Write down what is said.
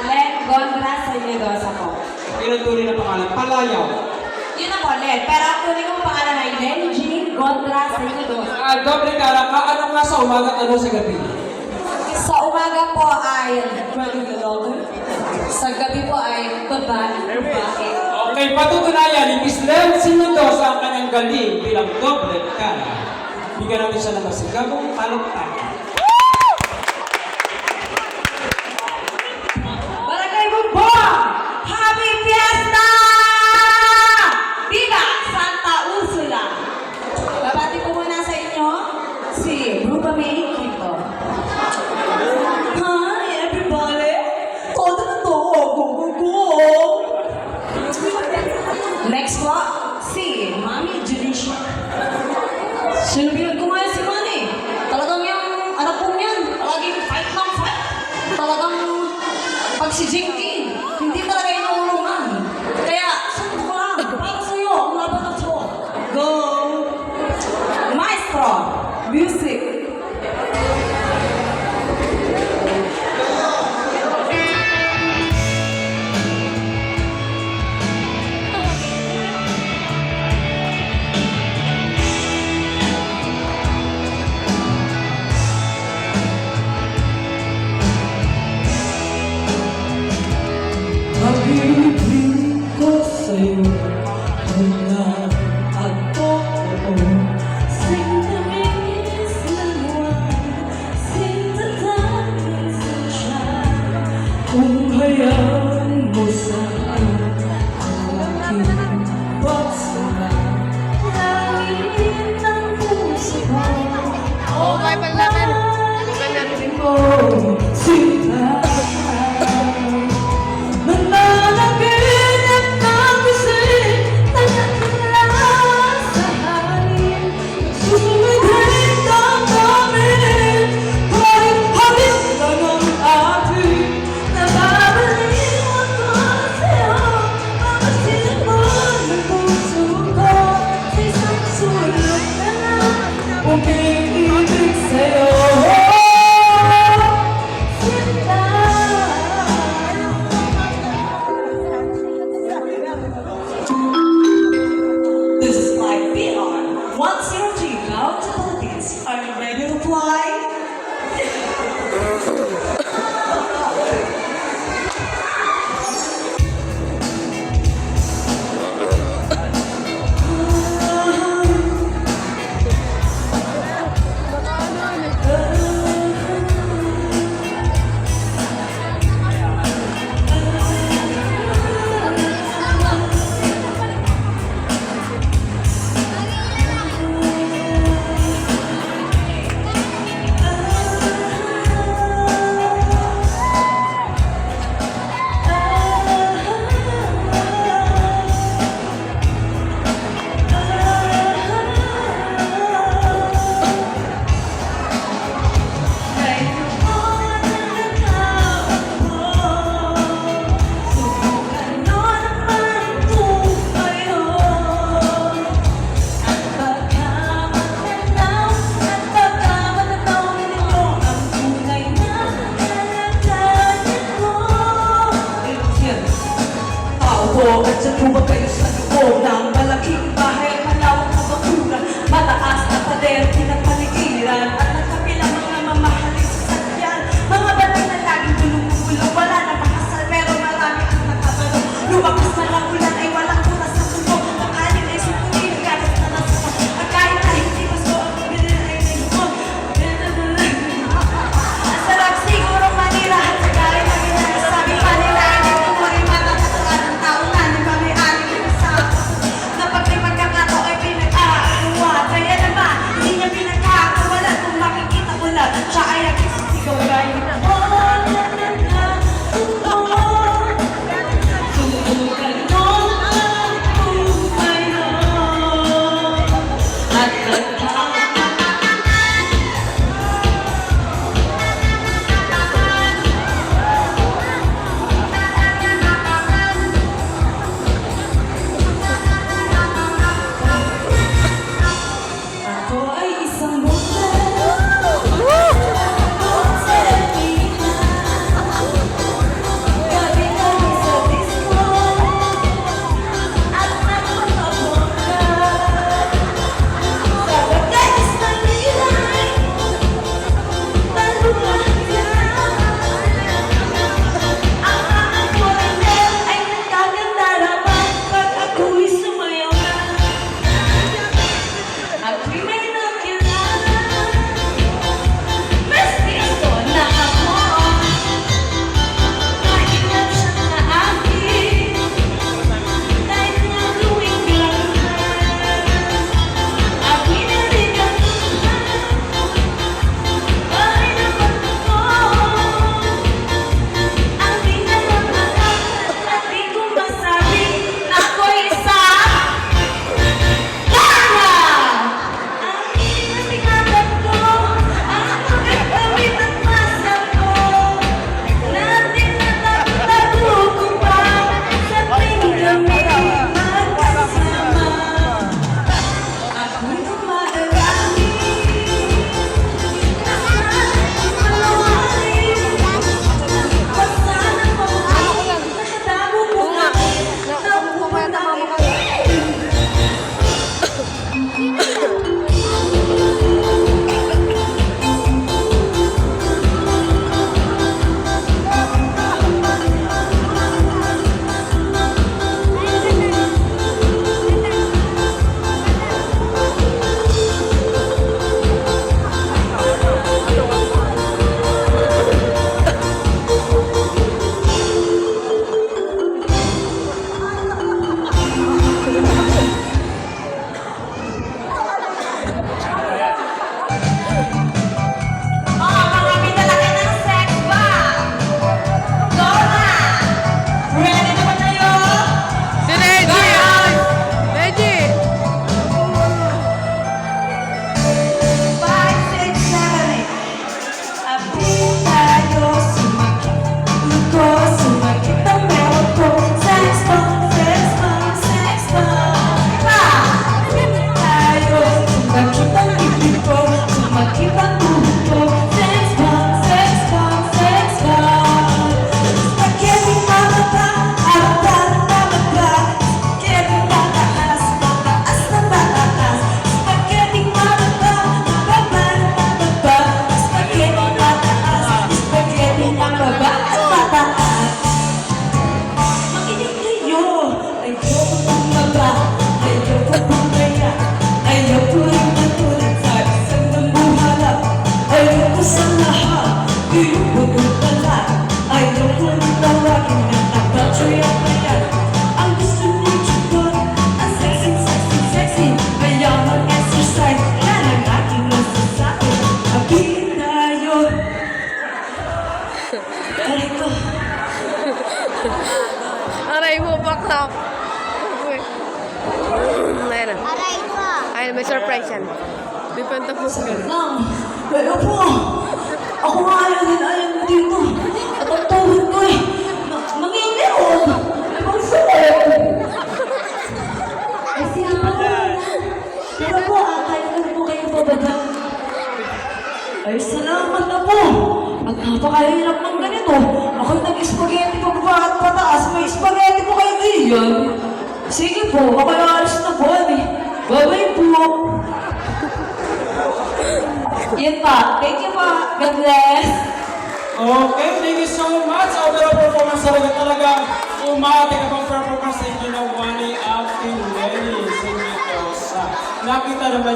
Len Gondra Sayedosa po. Pinatuloy na pangalan, Palayaw. Yun ako, Len. Pero ang tunay kong pangalan ay Len Jean Gondra Sayedosa. Doble cara ka, ano nga sa umaga, ano sa gabi? Sa umaga po ay sa gabi po ay babae. Okay, patutunayan ni Miss Len Mendoza ang kanyang galing bilang doble cara. Bigyan natin siya ng masigabong palakpakan. Barangay Bumbong! Happy Fiesta! Viva Santa Ursula! Babati ko muna sa inyo si Rupa May Kiko. Hi everybody! Todo na to! Go, go, go! Next po, si Mami Judicia. Sinubihan ko nga si Mami. Talagang yung anak ko niyan, laging fight lang fight. Talagang pag si Jinky, hindi talaga inuulungan. Kaya, sunod ko lang, para sa'yo, ang laban na to. Go! Maestro! Music! Pag-ibig ko sa'yo, wala at totoo. Sintamis na buwan, sintatangin sa siya. Kung hayaan mo saan ang aking pagsama. Langit ng puso ko. Oh, may paglaban. Maganda Ko, sinta. Nananaginip ng isip, Tanatala sa hangin. susumigit ang amin. Kahit habis lang ang ating Nababalik bakit pataas? Makinig kayo, ayoko bumaba, ayoko bumaya, ayoko rin matulad sa isang namuhalap, ayoko sa lahat, ayoko magpala, ayoko rin tawagin ng tabatsoy at bayan. Ang gusto mo tsugot, ang sexy, sexy, sexy, kaya mag-exercise, yan ang aking masasabi. Habihin tayo. Aray ko. Aray mo, bakla. Uy. Ayan na. Aray ko. Ayun, may surprise yan. May pantapos ka. Lang, pero po, ako nga ayaw dito. At ang tuhod ko eh, nanginginom. Ang sakit. Ay, sila po. Pero po, kaya ko po kayo bababa. Ay, salamat na po. At napakahirap ng ganito. Ako'y nag-spaghetti pa ba at pataas. May spaghetti po kayo diyan. Sige po, ako'y alis na po. Bye-bye po. Yun pa. Thank you pa. God bless. Okay, thank you so much. Overall performance talaga umate ka pang performance sa inyo ng Wani Alvin Lenny. Nakita naman